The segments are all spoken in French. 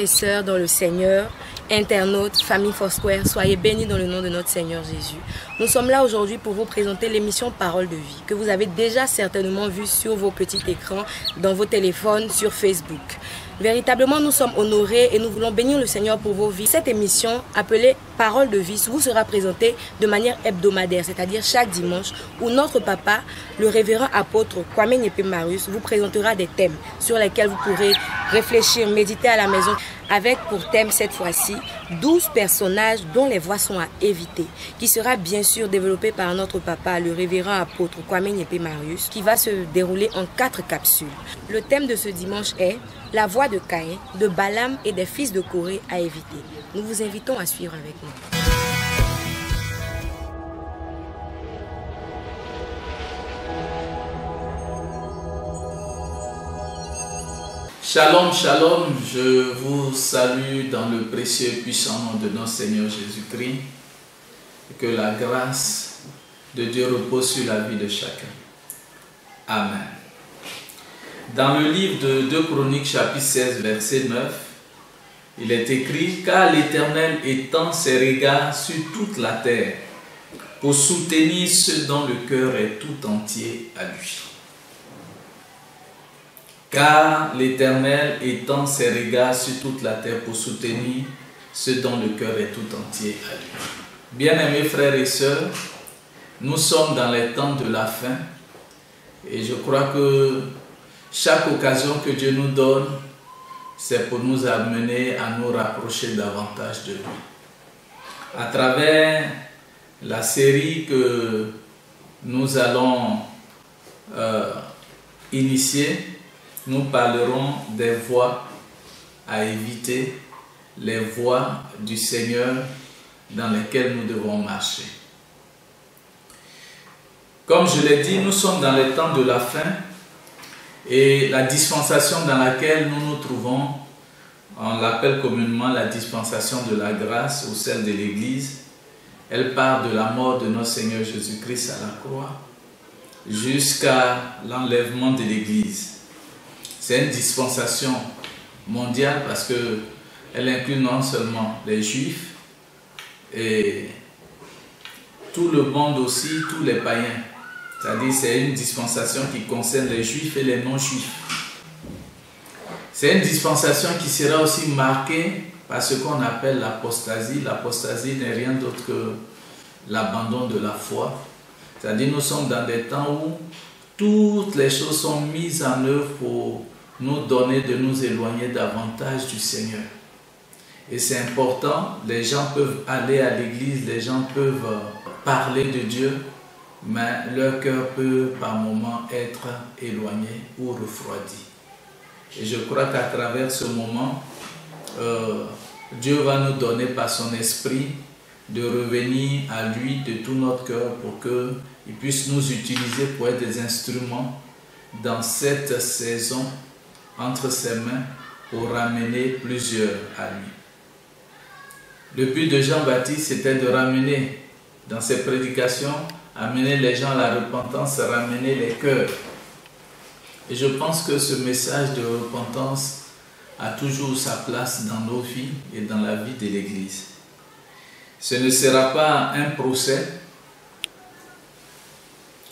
et sœurs dans le Seigneur, internautes, famille Foursquare, soyez bénis dans le nom de notre Seigneur Jésus. Nous sommes là aujourd'hui pour vous présenter l'émission Parole de vie, que vous avez déjà certainement vue sur vos petits écrans, dans vos téléphones, sur Facebook. Véritablement, nous sommes honorés et nous voulons bénir le Seigneur pour vos vies. Cette émission, appelée Parole de vie, vous sera présentée de manière hebdomadaire, c'est-à-dire chaque dimanche, où notre papa, le révérend apôtre Kwame Nyepe Marius, vous présentera des thèmes sur lesquels vous pourrez réfléchir, méditer à la maison, avec pour thème cette fois-ci 12 personnages dont les voix sont à éviter, qui sera bien sûr développé par notre papa, le révérend apôtre Kwame Nyepe Marius, qui va se dérouler en 4 capsules. Le thème de ce dimanche est la voix de Caïn, de Balaam et des fils de Corée à éviter. Nous vous invitons à suivre avec nous. Shalom, shalom, je vous salue dans le précieux et puissant nom de notre Seigneur Jésus-Christ. Que la grâce de Dieu repose sur la vie de chacun. Amen. Dans le livre de 2 Chroniques, chapitre 16, verset 9, il est écrit « Car l'Éternel étend ses regards sur toute la terre pour soutenir ceux dont le cœur est tout entier à lui. » Car l'Éternel étend ses regards sur toute la terre pour soutenir ceux dont le cœur est tout entier à lui. Bien-aimés frères et sœurs, nous sommes dans les temps de la fin et je crois que chaque occasion que Dieu nous donne, c'est pour nous amener à nous rapprocher davantage de lui. À travers la série que nous allons initier, nous parlerons des voies à éviter, les voies du Seigneur dans lesquelles nous devons marcher. Comme je l'ai dit, nous sommes dans les temps de la fin et la dispensation dans laquelle nous nous trouvons, on l'appelle communément la dispensation de la grâce ou celle de l'Église. Elle part de la mort de notre Seigneur Jésus-Christ à la croix jusqu'à l'enlèvement de l'Église. C'est une dispensation mondiale parce qu'elle inclut non seulement les Juifs et tout le monde aussi, tous les païens. C'est-à-dire c'est une dispensation qui concerne les Juifs et les non-Juifs. C'est une dispensation qui sera aussi marquée par ce qu'on appelle l'apostasie. L'apostasie n'est rien d'autre que l'abandon de la foi. C'est-à-dire nous sommes dans des temps où toutes les choses sont mises en œuvre pour nous donner de nous éloigner davantage du Seigneur. Et c'est important, les gens peuvent aller à l'église, les gens peuvent parler de Dieu, mais leur cœur peut par moments être éloigné ou refroidi. Et je crois qu'à travers ce moment, Dieu va nous donner par son esprit de revenir à lui de tout notre cœur pour qu'il puisse nous utiliser pour être des instruments dans cette saison entre ses mains pour ramener plusieurs à lui. Le but de Jean-Baptiste, c'était de ramener dans ses prédications, amener les gens à la repentance, ramener les cœurs. Et je pense que ce message de repentance a toujours sa place dans nos vies et dans la vie de l'Église. Ce ne sera pas un procès,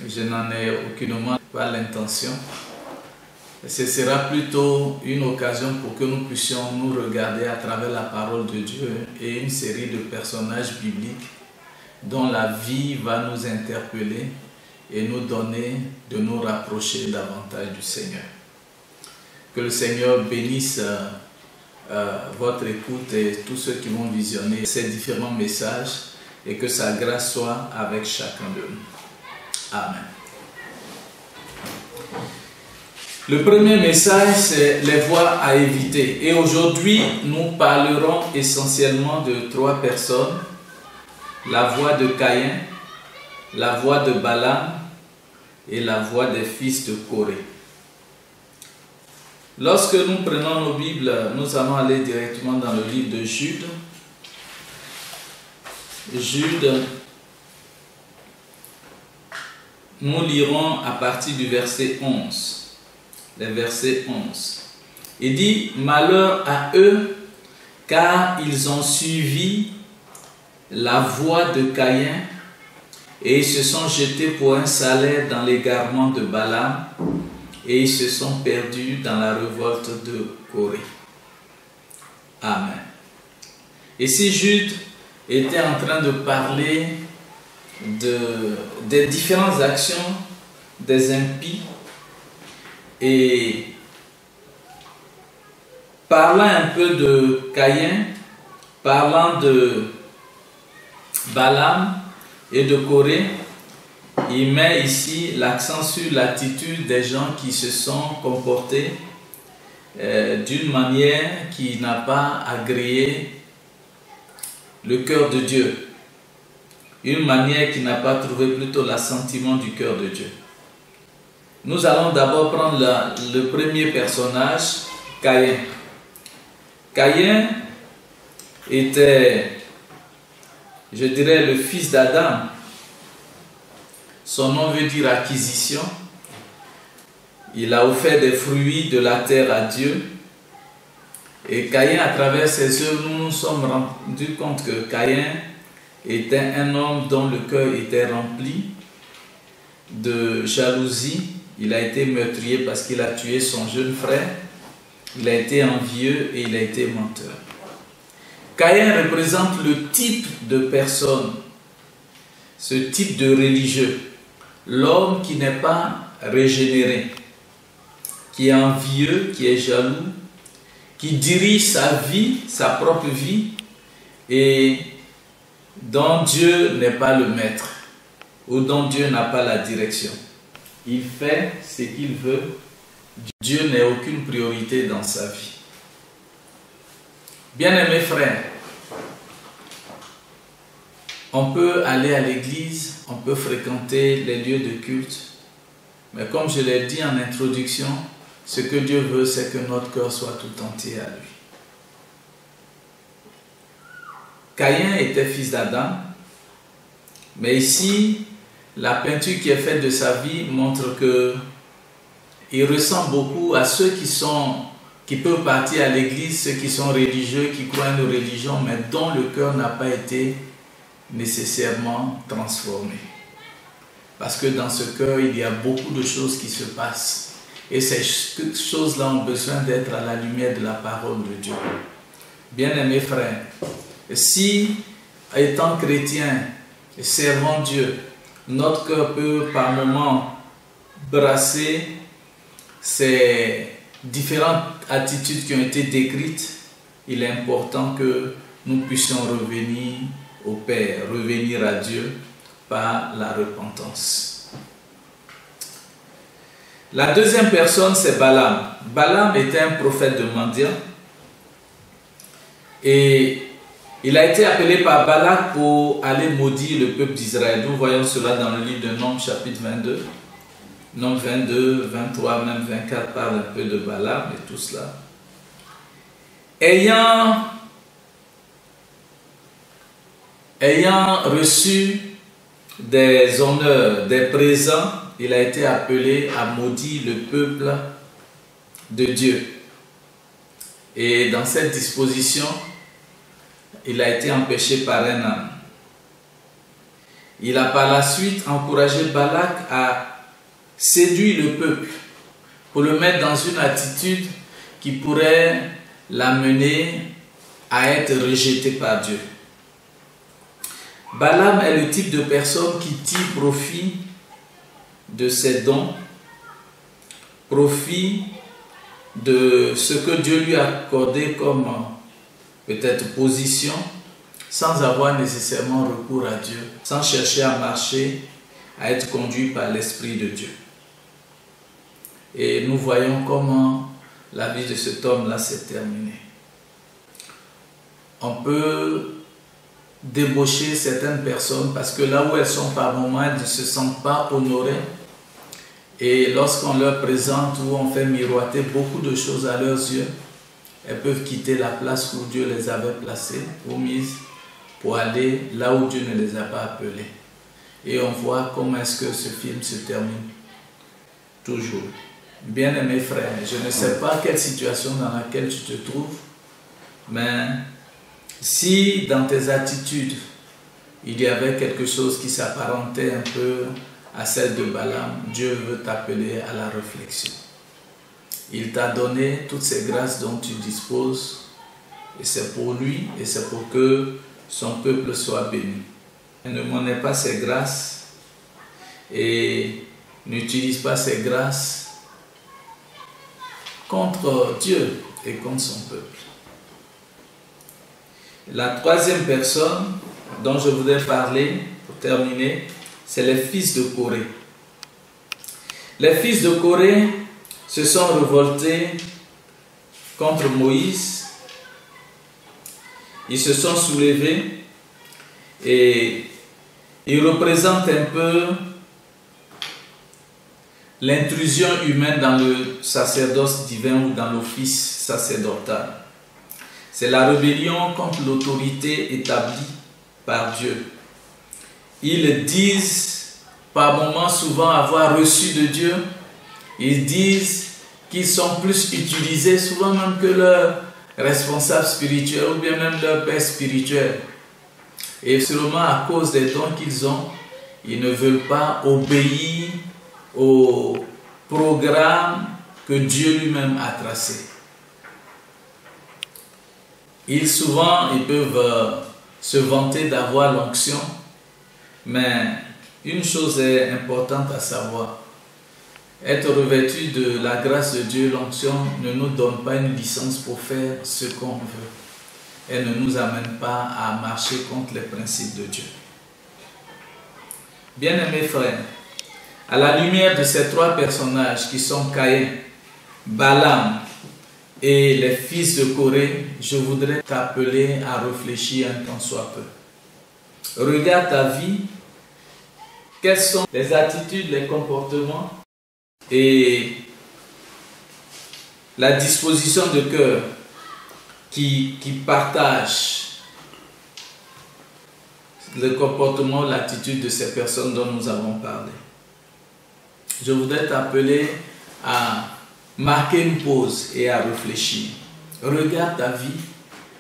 je n'en ai aucunement pas l'intention. Ce sera plutôt une occasion pour que nous puissions nous regarder à travers la parole de Dieu et une série de personnages bibliques dont la vie va nous interpeller et nous donner de nous rapprocher davantage du Seigneur. Que le Seigneur bénisse votre écoute et tous ceux qui vont visionner ces différents messages et que sa grâce soit avec chacun de nous. Amen. Le premier message, c'est les voies à éviter. Et aujourd'hui, nous parlerons essentiellement de 3 personnes. La voie de Caïn, la voie de Balaam et la voie des fils de Corée. Lorsque nous prenons nos Bibles, nous allons aller directement dans le livre de Jude. Jude, nous lirons à partir du verset 11. Le verset 11. Il dit « Malheur à eux car ils ont suivi la voie de Caïn et ils se sont jetés pour un salaire dans l'égarement de Balaam et ils se sont perdus dans la révolte de Corée. Amen. Ici, Jude était en train de parler des différentes actions des impies et parlant un peu de Caïn, parlant de Balaam et de Corée, il met ici l'accent sur l'attitude des gens qui se sont comportés d'une manière qui n'a pas agréé le cœur de Dieu, une manière qui n'a pas trouvé plutôt l'assentiment du cœur de Dieu. Nous allons d'abord prendre le premier personnage, Caïn. Caïn était, je dirais, le fils d'Adam. Son nom veut dire acquisition. Il a offert des fruits de la terre à Dieu. Et Caïn, à travers ses œuvres, nous nous sommes rendus compte que Caïn était un homme dont le cœur était rempli de jalousie. Il a été meurtrier parce qu'il a tué son jeune frère. Il a été envieux et il a été menteur. Caïn représente le type de personne, ce type de religieux, l'homme qui n'est pas régénéré, qui est envieux, qui est jaloux, qui dirige sa vie, sa propre vie, et dont Dieu n'est pas le maître, ou dont Dieu n'a pas la direction. Il fait ce qu'il veut. Dieu n'a aucune priorité dans sa vie. Bien-aimés frères, on peut aller à l'église, on peut fréquenter les lieux de culte, mais comme je l'ai dit en introduction, ce que Dieu veut, c'est que notre cœur soit tout entier à lui. Caïn était fils d'Adam, mais ici, la peinture qui est faite de sa vie montre que il ressemble beaucoup à ceux qui peuvent partir à l'église, ceux qui sont religieux, qui croient à une religion, mais dont le cœur n'a pas été nécessairement transformé. Parce que dans ce cœur, il y a beaucoup de choses qui se passent. Et ces choses-là ont besoin d'être à la lumière de la parole de Dieu. Bien-aimés frères, si, étant chrétien et servant Dieu, notre cœur peut par moments brasser ces différentes attitudes qui ont été décrites, il est important que nous puissions revenir au Père, revenir à Dieu par la repentance. La deuxième personne, c'est Balaam. Balaam était un prophète de mendiant et il a été appelé par Balak pour aller maudire le peuple d'Israël. Nous voyons cela dans le livre de Nombres, chapitre 22. Nombres 22, 23, même 24 parle un peu de Balaam et tout cela. Ayant reçu des honneurs, des présents, il a été appelé à maudire le peuple de Dieu. Et dans cette disposition, il a été empêché par un âne. Il a par la suite encouragé Balak à séduire le peuple pour le mettre dans une attitude qui pourrait l'amener à être rejeté par Dieu. Balaam est le type de personne qui tire profit de ses dons, profit de ce que Dieu lui a accordé comme peut-être position, sans avoir nécessairement recours à Dieu, sans chercher à marcher, à être conduit par l'Esprit de Dieu. Et nous voyons comment la vie de cet homme-là s'est terminée. On peut débaucher certaines personnes parce que là où elles sont par moments, elles ne se sentent pas honorées. Et lorsqu'on leur présente ou on fait miroiter beaucoup de choses à leurs yeux, elles peuvent quitter la place où Dieu les avait placées ou mises pour aller là où Dieu ne les a pas appelées. Et on voit comment est-ce que ce film se termine. Toujours. Bien-aimés frères, je ne sais pas quelle situation dans laquelle tu te trouves, mais Si dans tes attitudes, il y avait quelque chose qui s'apparentait un peu à celle de Balaam, Dieu veut t'appeler à la réflexion. Il t'a donné toutes ces grâces dont tu disposes, et c'est pour lui, et c'est pour que son peuple soit béni. Ne monnaie pas ces grâces, et n'utilise pas ces grâces contre Dieu et contre son peuple. La troisième personne dont je voudrais parler, pour terminer, c'est les fils de Corée. Les fils de Corée se sont révoltés contre Moïse. Ils se sont soulevés et ils représentent un peu l'intrusion humaine dans le sacerdoce divin ou dans l'office sacerdotal. C'est la rébellion contre l'autorité établie par Dieu. Ils disent par moments souvent avoir reçu de Dieu. Ils disent qu'ils sont plus utilisés souvent même que leurs responsables spirituels ou bien même leur père spirituel. Et seulement à cause des dons qu'ils ont, ils ne veulent pas obéir au programme que Dieu lui-même a tracé. Ils peuvent se vanter d'avoir l'onction, mais une chose est importante à savoir. Être revêtu de la grâce de Dieu, l'onction ne nous donne pas une licence pour faire ce qu'on veut. Elle ne nous amène pas à marcher contre les principes de Dieu. Bien-aimés frères, à la lumière de ces trois personnages qui sont Caïn, Balaam et les fils de Corée, je voudrais t'appeler à réfléchir un tant soit peu. Regarde ta vie, quelles sont les attitudes, les comportements et la disposition de cœur qui partagent le comportement, l'attitude de ces personnes dont nous avons parlé. Je voudrais t'appeler à marquer une pause et à réfléchir. Regarde ta vie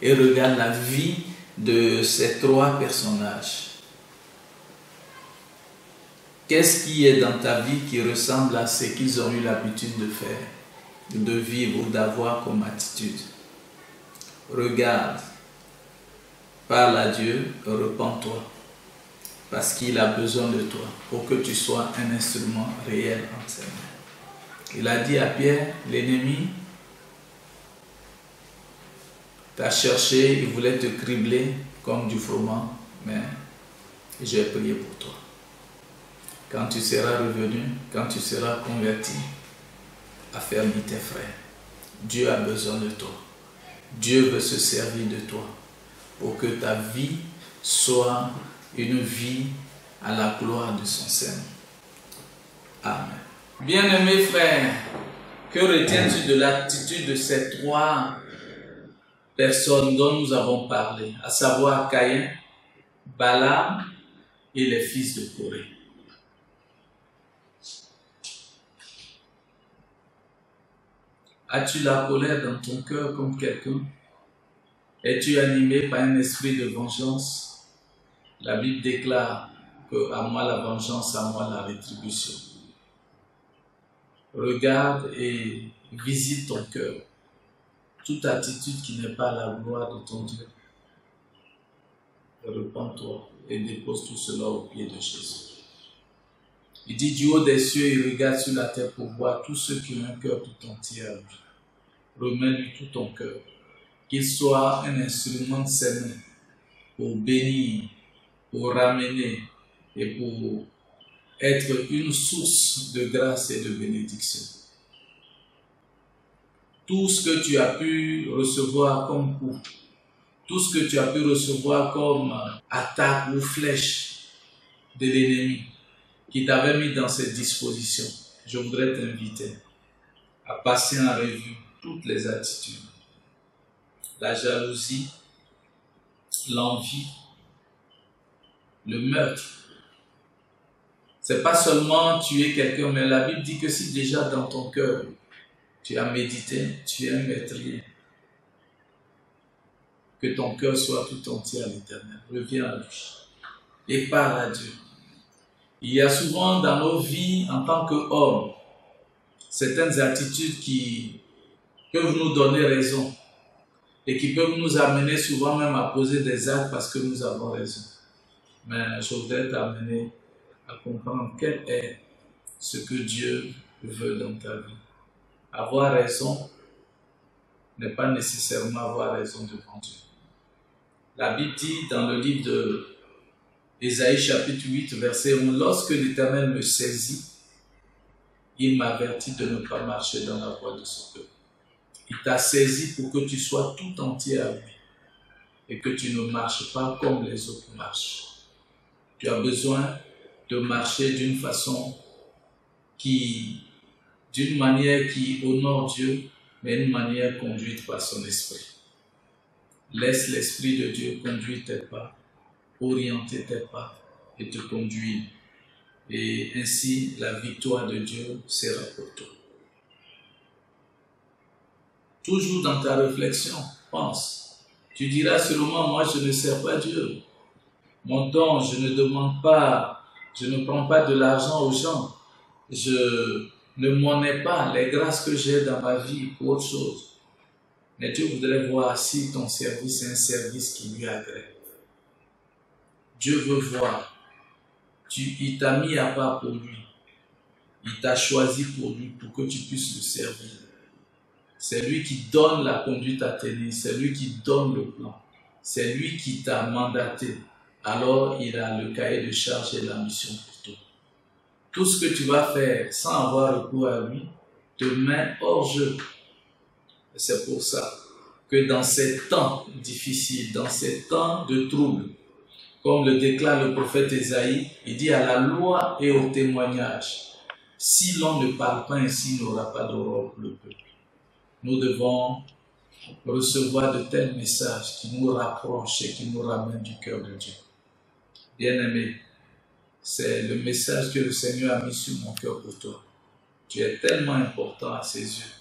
et regarde la vie de ces trois personnages. Qu'est-ce qui est dans ta vie qui ressemble à ce qu'ils ont eu l'habitude de faire, de vivre ou d'avoir comme attitude? Regarde, parle à Dieu, repens-toi, parce qu'il a besoin de toi pour que tu sois un instrument réel en ses mains. Il a dit à Pierre, l'ennemi t'a cherché, il voulait te cribler comme du froment, mais j'ai prié pour toi. Quand tu seras revenu, quand tu seras converti, affermis tes frères. Dieu a besoin de toi. Dieu veut se servir de toi pour que ta vie soit une vie à la gloire de son Seigneur. Amen. Bien-aimés frères, que retiens-tu de l'attitude de ces trois personnes dont nous avons parlé, à savoir Caïn, Balaam et les fils de Corée? As-tu la colère dans ton cœur comme quelqu'un? Es-tu animé par un esprit de vengeance? La Bible déclare que à moi la vengeance, à moi la rétribution. Regarde et visite ton cœur. Toute attitude qui n'est pas la gloire de ton Dieu. Repens-toi et dépose tout cela au pied de Jésus. Il dit du haut des cieux, il regarde sur la terre pour voir tous ceux qui ont un cœur tout entier à lui. Remets-lui tout ton cœur. Qu'il soit un instrument de ses mains pour bénir, pour ramener et pour être une source de grâce et de bénédiction. Tout ce que tu as pu recevoir comme coup, tout ce que tu as pu recevoir comme attaque ou flèche de l'ennemi qui t'avait mis dans cette disposition, je voudrais t'inviter à passer en revue toutes les attitudes. La jalousie, l'envie, le meurtre. C'est pas seulement tuer quelqu'un, mais la Bible dit que si déjà dans ton cœur, tu as médité, tu es un meurtrier. que ton cœur soit tout entier à l'Éternel. Reviens à lui et parle à Dieu. Il y a souvent dans nos vies, en tant qu'hommes, certaines attitudes qui peuvent nous donner raison et qui peuvent nous amener souvent même à poser des actes parce que nous avons raison. Mais je voudrais t'amener à comprendre quel est ce que Dieu veut dans ta vie. Avoir raison n'est pas nécessairement avoir raison devant Dieu. La Bible dit dans le livre de Ésaïe chapitre 8 verset 1, « Lorsque l'Éternel me saisit, il m'avertit de ne pas marcher dans la voie de son peuple. » Il t'a saisi pour que tu sois tout entier à lui et que tu ne marches pas comme les autres marchent. Tu as besoin de marcher d'une façon d'une manière qui honore Dieu, mais une manière conduite par son esprit. Laisse l'Esprit de Dieu conduire tes pas, orienter tes pas et te conduire. Et ainsi, la victoire de Dieu sera pour toi. Toujours dans ta réflexion, pense. Tu diras seulement, moi je ne sers pas Dieu. Mon don, je ne demande pas, je ne prends pas de l'argent aux gens. Je ne monnais pas les grâces que j'ai dans ma vie pour autre chose. Mais Dieu voudrait voir si ton service est un service qui lui agrée. Dieu veut voir. Il t'a mis à part pour lui. Il t'a choisi pour lui, pour que tu puisses le servir. C'est lui qui donne la conduite à tenir. C'est lui qui donne le plan. C'est lui qui t'a mandaté. Alors, il a le cahier de charge et la mission pour toi. Tout ce que tu vas faire sans avoir recours à lui te met hors jeu. C'est pour ça que dans ces temps difficiles, dans ces temps de trouble, comme le déclare le prophète Ésaïe, il dit à la loi et au témoignage, si l'on ne parle pas ainsi, il n'y aura pas d'aurore pour le peuple. Nous devons recevoir de tels messages qui nous rapprochent et qui nous ramènent du cœur de Dieu. Bien-aimé, c'est le message que le Seigneur a mis sur mon cœur pour toi. Tu es tellement important à ses yeux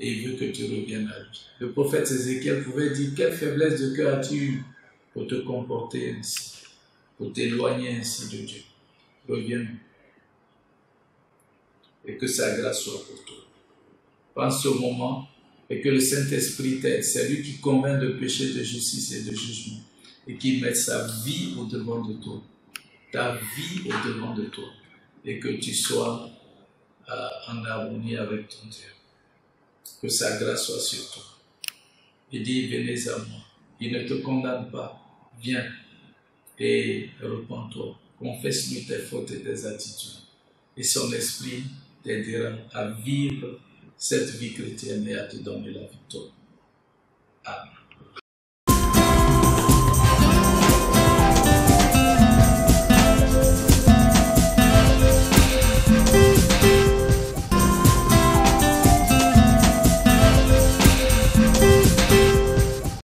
et il veut que tu reviennes à lui. Le prophète Ézéchiel pouvait dire, quelle faiblesse de cœur as-tu eu pour te comporter ainsi, pour t'éloigner ainsi de Dieu. Reviens et que sa grâce soit pour toi. Pense au moment et que le Saint-Esprit t'aide. C'est lui qui convainc de péché, de justice et de jugement et qui met sa vie au-devant de toi. Ta vie au-devant de toi et que tu sois en harmonie avec ton Dieu. Que sa grâce soit sur toi. Il dit, venez à moi. Il ne te condamne pas. Viens et repens-toi. Confesse-lui tes fautes et tes attitudes. Et son esprit t'aidera à vivre cette vie chrétienne et à te donner la victoire. Amen.